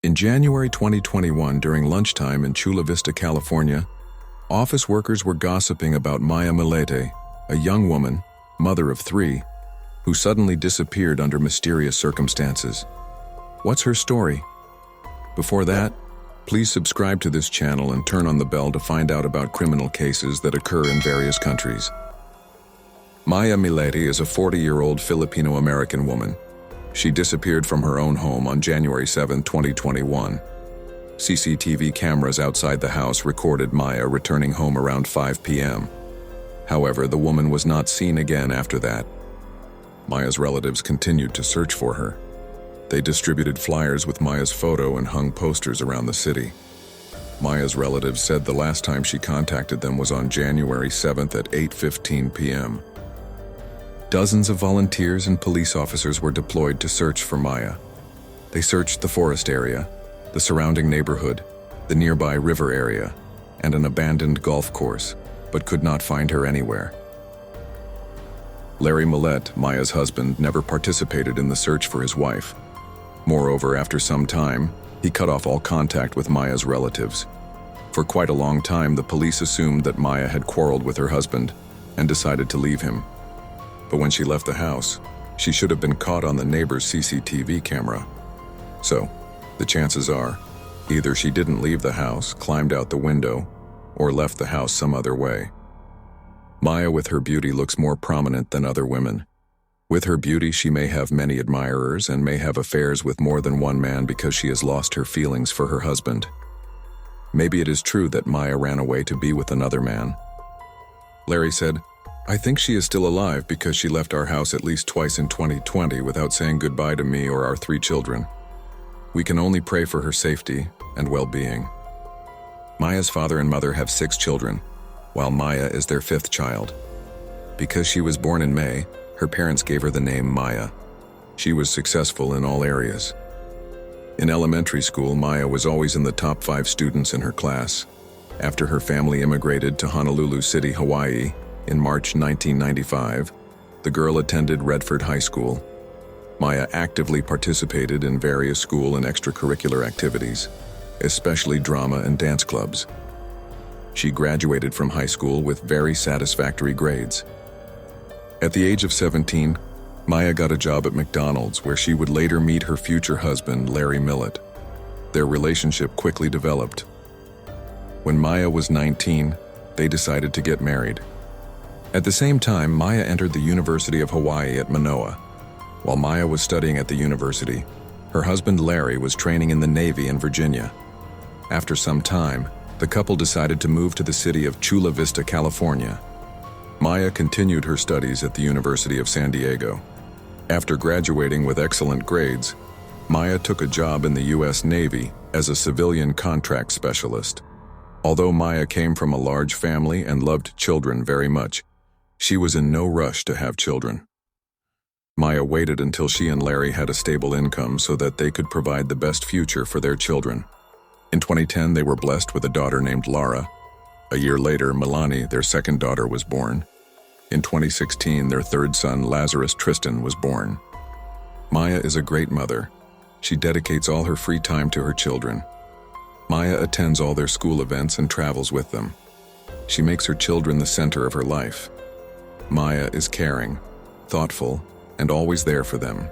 In January 2021, during lunchtime in Chula Vista, California, office workers were gossiping about Maya Millete, a young woman, mother of 3, who suddenly disappeared under mysterious circumstances. What's her story? Before that, please subscribe to this channel and turn on the bell to find out about criminal cases that occur in various countries. Maya Millete is a 40-year-old Filipino-American woman. She disappeared from her own home on January 7, 2021. CCTV cameras outside the house recorded Maya returning home around 5 p.m. However, the woman was not seen again after that. Maya's relatives continued to search for her. They distributed flyers with Maya's photo and hung posters around the city. Maya's relatives said the last time she contacted them was on January 7th at 8:15 p.m. Dozens of volunteers and police officers were deployed to search for Maya. They searched the forest area, the surrounding neighborhood, the nearby river area, and an abandoned golf course, but could not find her anywhere. Larry Millete, Maya's husband, never participated in the search for his wife. Moreover, after some time, he cut off all contact with Maya's relatives. For quite a long time, the police assumed that Maya had quarreled with her husband and decided to leave him. But when she left the house, she should have been caught on the neighbor's CCTV camera. So, the chances are, either she didn't leave the house, climbed out the window, or left the house some other way. Maya, with her beauty, looks more prominent than other women. With her beauty, she may have many admirers and may have affairs with more than one man because she has lost her feelings for her husband. Maybe it is true that Maya ran away to be with another man. Larry said, "I think she is still alive because she left our house at least twice in 2020 without saying goodbye to me or our 3 children. We can only pray for her safety and well-being." Maya's father and mother have 6 children, while Maya is their 5th child. Because she was born in May, her parents gave her the name Maya. She was successful in all areas. In elementary school, Maya was always in the top 5 students in her class. After her family immigrated to Honolulu City, Hawaii, in March 1995, the girl attended Redford High School. Maya actively participated in various school and extracurricular activities, especially drama and dance clubs. She graduated from high school with very satisfactory grades. At the age of 17, Maya got a job at McDonald's where she would later meet her future husband, Larry Millete. Their relationship quickly developed. When Maya was 19, they decided to get married. At the same time, Maya entered the University of Hawaii at Manoa. While Maya was studying at the university, her husband Larry was training in the Navy in Virginia. After some time, the couple decided to move to the city of Chula Vista, California. Maya continued her studies at the University of San Diego. After graduating with excellent grades, Maya took a job in the U.S. Navy as a civilian contract specialist. Although Maya came from a large family and loved children very much, she was in no rush to have children. Maya waited until she and Larry had a stable income so that they could provide the best future for their children. In 2010, they were blessed with a daughter named Lara. A year later, Milani, their second daughter, was born. In 2016, their 3rd son, Lazarus Tristan, was born. Maya is a great mother. She dedicates all her free time to her children. Maya attends all their school events and travels with them. She makes her children the center of her life. Maya is caring, thoughtful, and always there for them.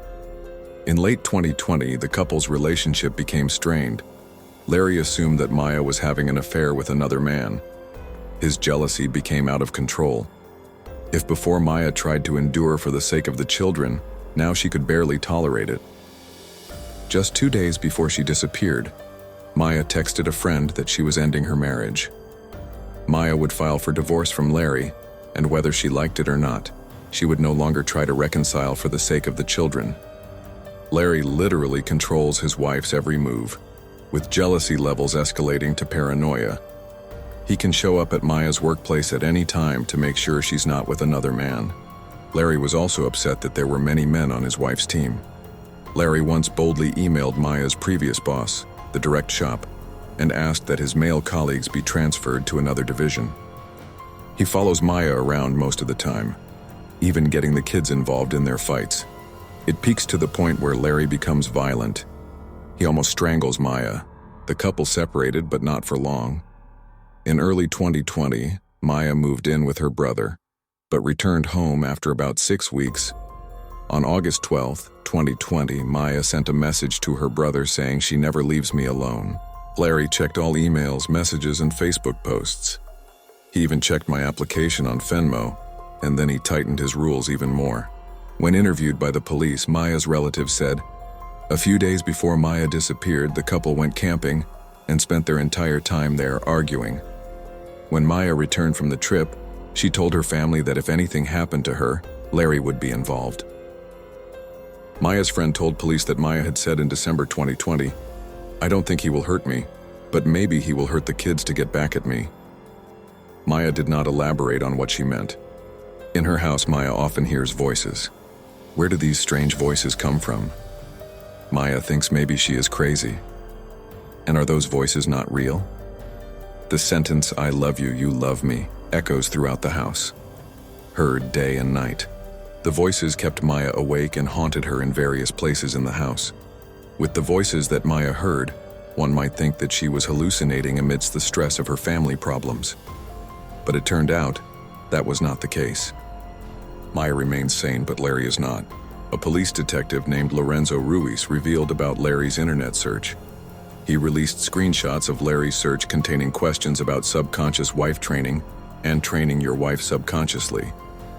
In late 2020, the couple's relationship became strained. Larry assumed that Maya was having an affair with another man. His jealousy became out of control. If before Maya tried to endure for the sake of the children, now she could barely tolerate it. Just 2 days before she disappeared, Maya texted a friend that she was ending her marriage. Maya would file for divorce from Larry, and whether she liked it or not, she would no longer try to reconcile for the sake of the children. Larry literally controls his wife's every move, with jealousy levels escalating to paranoia. He can show up at Maya's workplace at any time to make sure she's not with another man. Larry was also upset that there were many men on his wife's team. Larry once boldly emailed Maya's previous boss, the direct shop, and asked that his male colleagues be transferred to another division. He follows Maya around most of the time, even getting the kids involved in their fights. It peaks to the point where Larry becomes violent. He almost strangles Maya. The couple separated, but not for long. In early 2020, Maya moved in with her brother, but returned home after about 6 weeks. On August 12, 2020, Maya sent a message to her brother saying she never leaves me alone. Larry checked all emails, messages, and Facebook posts. He even checked my application on Venmo, and then he tightened his rules even more. When interviewed by the police, Maya's relative said, "A few days before Maya disappeared, the couple went camping and spent their entire time there arguing. When Maya returned from the trip, she told her family that if anything happened to her, Larry would be involved." Maya's friend told police that Maya had said in December 2020, "I don't think he will hurt me, but maybe he will hurt the kids to get back at me." Maya did not elaborate on what she meant. In her house, Maya often hears voices. Where do these strange voices come from? Maya thinks maybe she is crazy. And are those voices not real? The sentence, "I love you, you love me," echoes throughout the house, heard day and night. The voices kept Maya awake and haunted her in various places in the house. With the voices that Maya heard, one might think that she was hallucinating amidst the stress of her family problems. But it turned out that was not the case. Maya remains sane, but Larry is not. A police detective named Lorenzo Ruiz revealed about Larry's internet search. He released screenshots of Larry's search containing questions about subconscious wife training and training your wife subconsciously.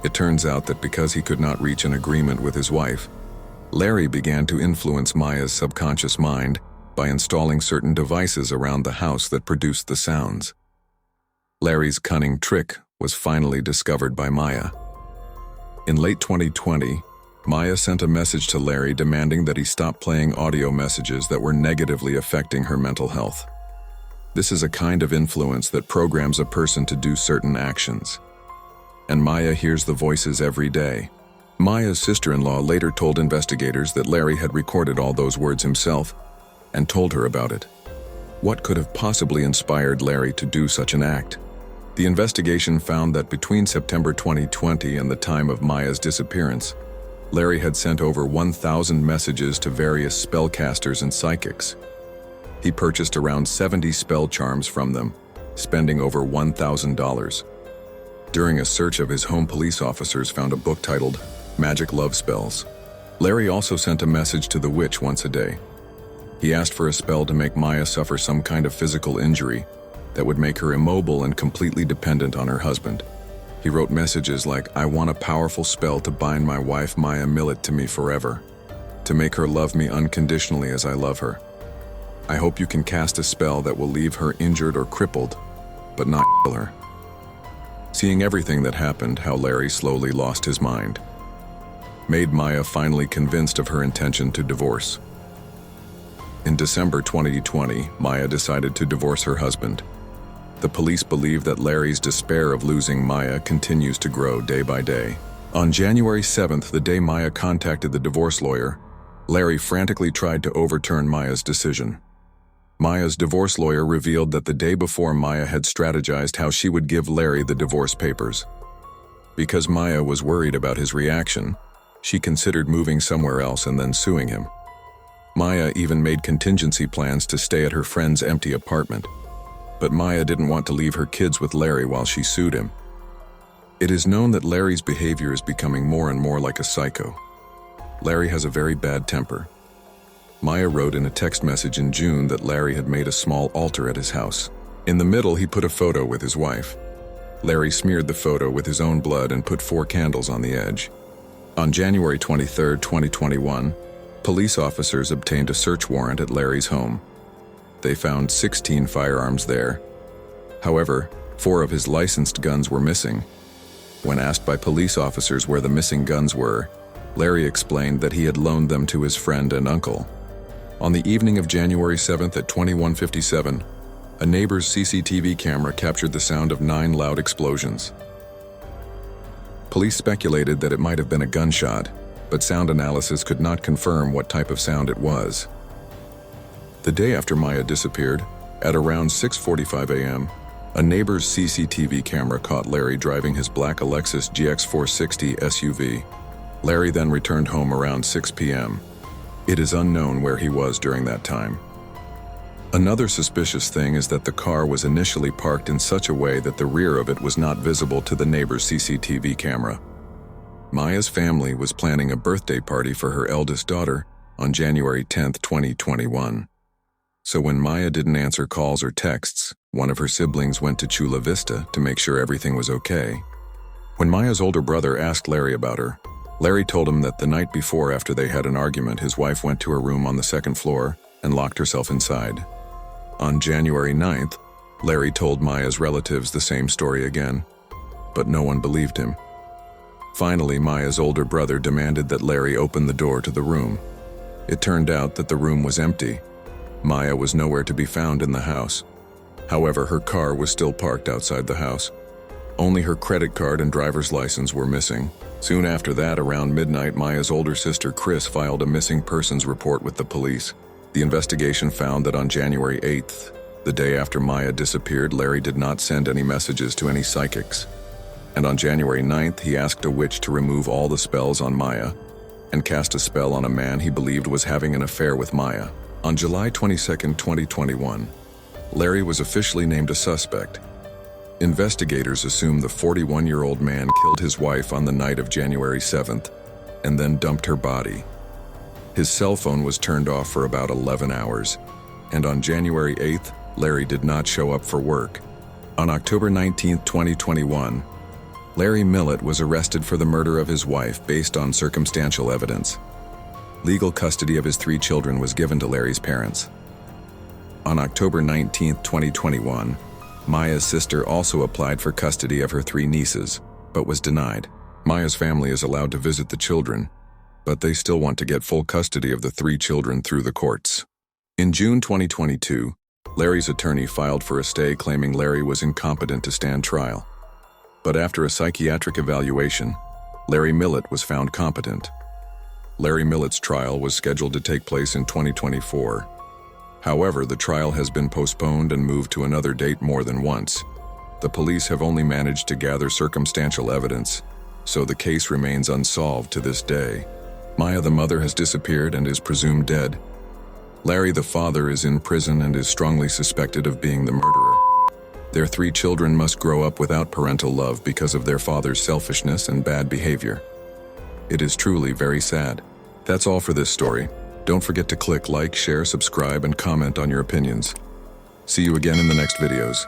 It turns out that because he could not reach an agreement with his wife, Larry began to influence Maya's subconscious mind by installing certain devices around the house that produced the sounds. Larry's cunning trick was finally discovered by Maya. In late 2020, Maya sent a message to Larry demanding that he stop playing audio messages that were negatively affecting her mental health. This is a kind of influence that programs a person to do certain actions. And Maya hears the voices every day. Maya's sister-in-law later told investigators that Larry had recorded all those words himself and told her about it. What could have possibly inspired Larry to do such an act? The investigation found that between September 2020 and the time of Maya's disappearance, Larry had sent over 1,000 messages to various spellcasters and psychics. He purchased around 70 spell charms from them, spending over $1,000. During a search of his home, police officers found a book titled Magic Love Spells. Larry also sent a message to the witch once a day. He asked for a spell to make Maya suffer some kind of physical injury that would make her immobile and completely dependent on her husband. He wrote messages like, "I want a powerful spell to bind my wife Maya Millete to me forever, to make her love me unconditionally as I love her. I hope you can cast a spell that will leave her injured or crippled, but not kill her." Seeing everything that happened, how Larry slowly lost his mind, made Maya finally convinced of her intention to divorce. In December 2020, Maya decided to divorce her husband. The police believe that Larry's despair of losing Maya continues to grow day by day. On January 7th, the day Maya contacted the divorce lawyer, Larry frantically tried to overturn Maya's decision. Maya's divorce lawyer revealed that the day before, Maya had strategized how she would give Larry the divorce papers. Because Maya was worried about his reaction, she considered moving somewhere else and then suing him. Maya even made contingency plans to stay at her friend's empty apartment. But Maya didn't want to leave her kids with Larry while she sued him. It is known that Larry's behavior is becoming more and more like a psycho. Larry has a very bad temper. Maya wrote in a text message in June that Larry had made a small altar at his house. In the middle, he put a photo with his wife. Larry smeared the photo with his own blood and put 4 candles on the edge. On January 23, 2021, police officers obtained a search warrant at Larry's home. They found 16 firearms there. However, 4 of his licensed guns were missing. When asked by police officers where the missing guns were, Larry explained that he had loaned them to his friend and uncle. On the evening of January 7th at 21:57, a neighbor's CCTV camera captured the sound of 9 loud explosions. Police speculated that it might have been a gunshot, but sound analysis could not confirm what type of sound it was. The day after Maya disappeared, at around 6:45 a.m., a neighbor's CCTV camera caught Larry driving his black Lexus GX460 SUV. Larry then returned home around 6 p.m. It is unknown where he was during that time. Another suspicious thing is that the car was initially parked in such a way that the rear of it was not visible to the neighbor's CCTV camera. Maya's family was planning a birthday party for her eldest daughter on January 10, 2021. So when Maya didn't answer calls or texts, one of her siblings went to Chula Vista to make sure everything was okay. When Maya's older brother asked Larry about her, Larry told him that the night before, after they had an argument, his wife went to her room on the second floor and locked herself inside. On January 9th, Larry told Maya's relatives the same story again, but no one believed him. Finally, Maya's older brother demanded that Larry open the door to the room. It turned out that the room was empty. Maya was nowhere to be found in the house. However, her car was still parked outside the house. Only her credit card and driver's license were missing. Soon after that, around midnight, Maya's older sister Chris filed a missing persons report with the police. The investigation found that on January 8th, the day after Maya disappeared, Larry did not send any messages to any psychics. And on January 9th, he asked a witch to remove all the spells on Maya and cast a spell on a man he believed was having an affair with Maya. On July 22, 2021, Larry was officially named a suspect. Investigators assume the 41-year-old man killed his wife on the night of January 7th and then dumped her body. His cell phone was turned off for about 11 hours, and on January 8th, Larry did not show up for work. On October 19, 2021, Larry Millete was arrested for the murder of his wife based on circumstantial evidence. Legal custody of his 3 children was given to Larry's parents. On October 19, 2021, Maya's sister also applied for custody of her 3 nieces, but was denied. Maya's family is allowed to visit the children, but they still want to get full custody of the 3 children through the courts. In June 2022, Larry's attorney filed for a stay claiming Larry was incompetent to stand trial. But after a psychiatric evaluation, Larry Millete was found competent. Larry Millete's trial was scheduled to take place in 2024. However, the trial has been postponed and moved to another date more than once. The police have only managed to gather circumstantial evidence, so the case remains unsolved to this day. Maya the mother has disappeared and is presumed dead. Larry the father is in prison and is strongly suspected of being the murderer. Their 3 children must grow up without parental love because of their father's selfishness and bad behavior. It is truly very sad. That's all for this story. Don't forget to click like, share, subscribe, and comment on your opinions. See you again in the next videos.